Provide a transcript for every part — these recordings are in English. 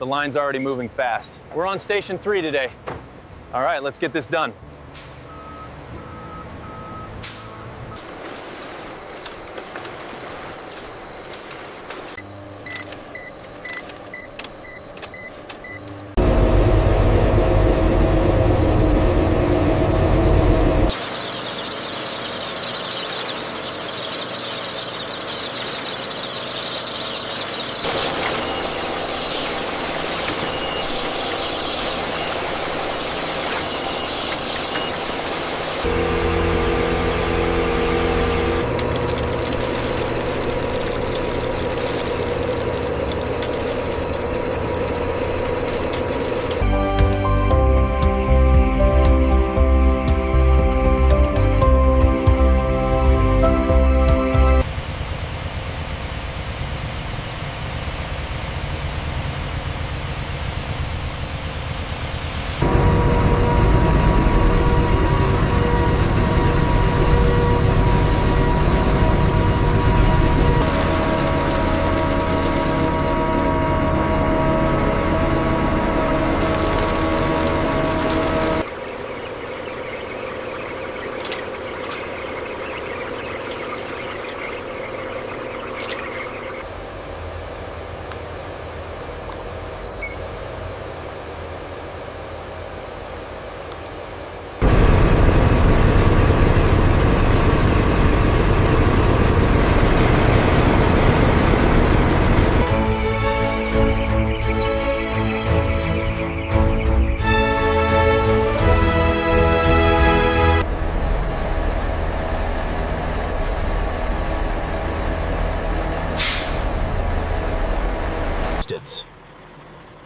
The line's already moving fast. We're on station 3 today. All right, let's get this done.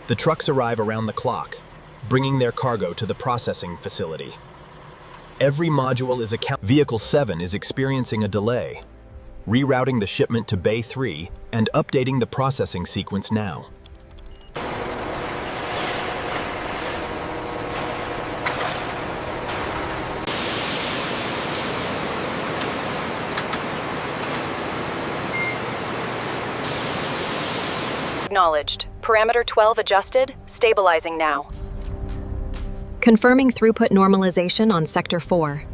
The trucks arrive around the clock, bringing their cargo to the processing facility. Every module is accounted. Vehicle 7 is experiencing a delay, rerouting the shipment to Bay 3 and updating the processing sequence now. Acknowledged. Parameter 12 adjusted, stabilizing now. Confirming throughput normalization on Sector 4.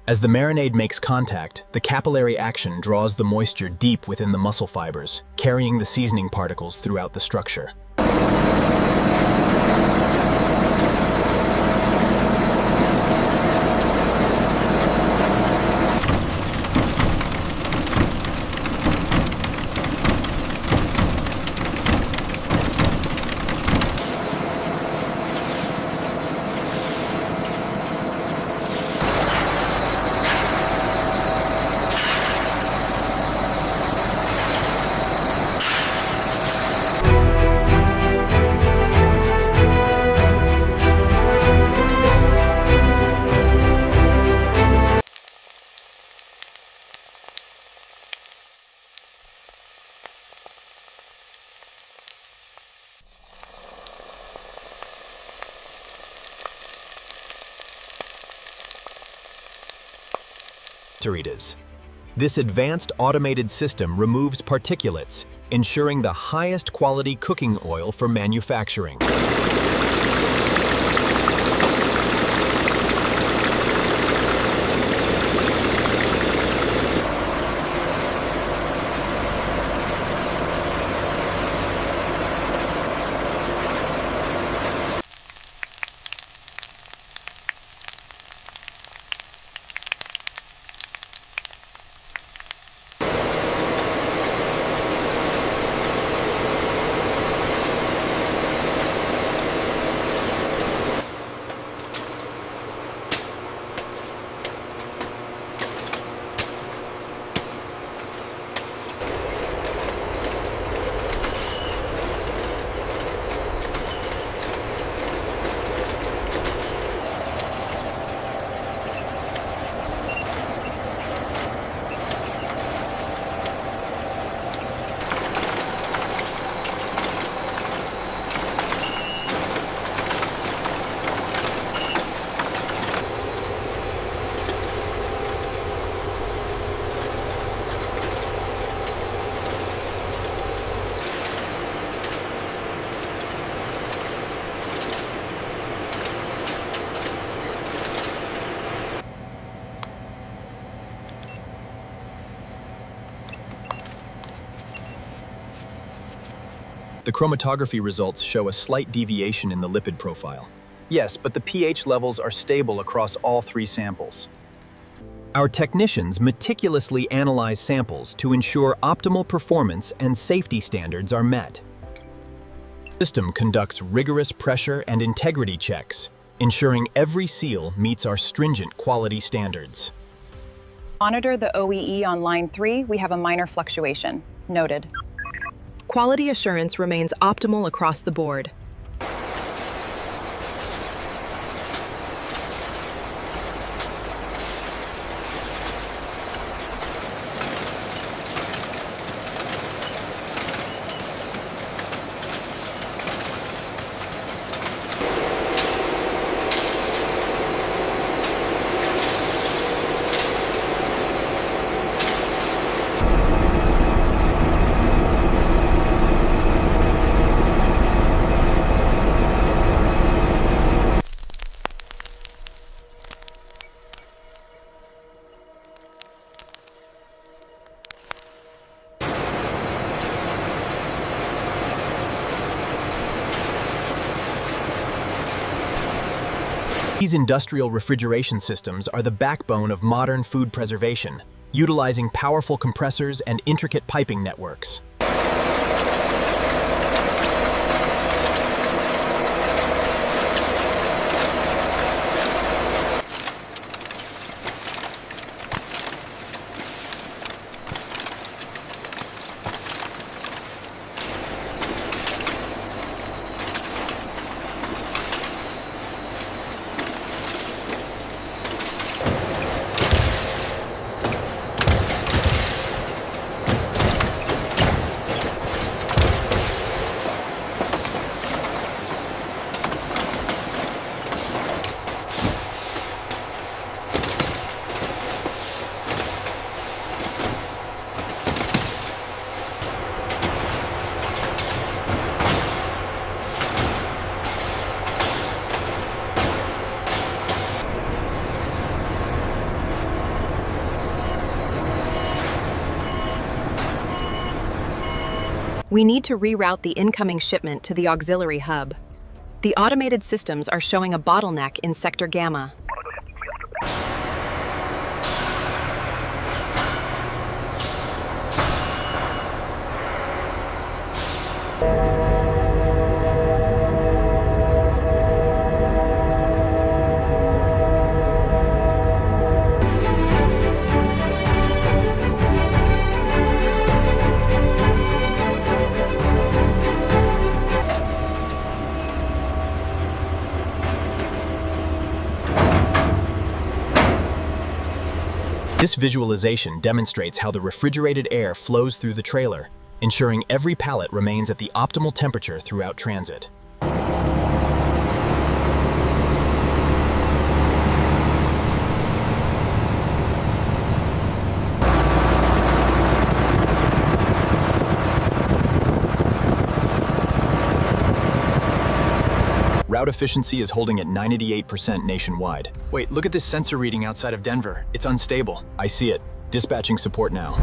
As the marinade makes contact, the capillary action draws the moisture deep within the muscle fibers, carrying the seasoning particles throughout the structure. hatcheries. This advanced automated system removes particulates, ensuring the highest quality cooking oil for manufacturing. The chromatography results show a slight deviation in the lipid profile. Yes, but the pH levels are stable across all 3 samples. Our technicians meticulously analyze samples to ensure optimal performance and safety standards are met. The system conducts rigorous pressure and integrity checks, ensuring every seal meets our stringent quality standards. Monitor the OEE on line 3. We have a minor fluctuation. Noted. Quality assurance remains optimal across the board. These industrial refrigeration systems are the backbone of modern food preservation, utilizing powerful compressors and intricate piping networks. We need to reroute the incoming shipment to the auxiliary hub. The automated systems are showing a bottleneck in Sector Gamma. This visualization demonstrates how the refrigerated air flows through the trailer, ensuring every pallet remains at the optimal temperature throughout transit. Route efficiency is holding at 98% nationwide. Wait, look at this sensor reading outside of Denver. It's unstable. I see it. Dispatching support now.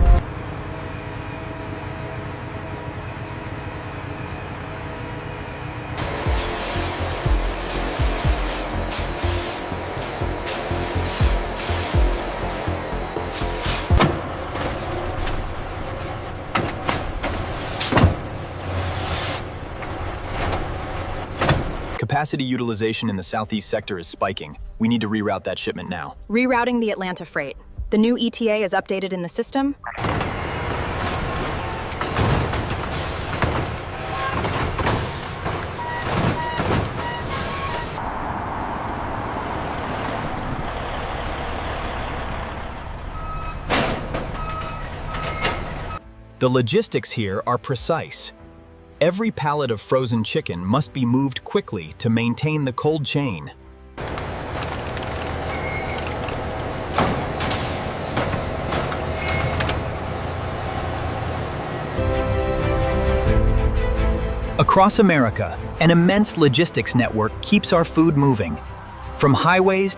Capacity utilization in the southeast sector is spiking. We need to reroute that shipment now. Rerouting the Atlanta freight. The new ETA is updated in the system. The logistics here are precise. Every pallet of frozen chicken must be moved quickly to maintain the cold chain. Across America, an immense logistics network keeps our food moving. From highways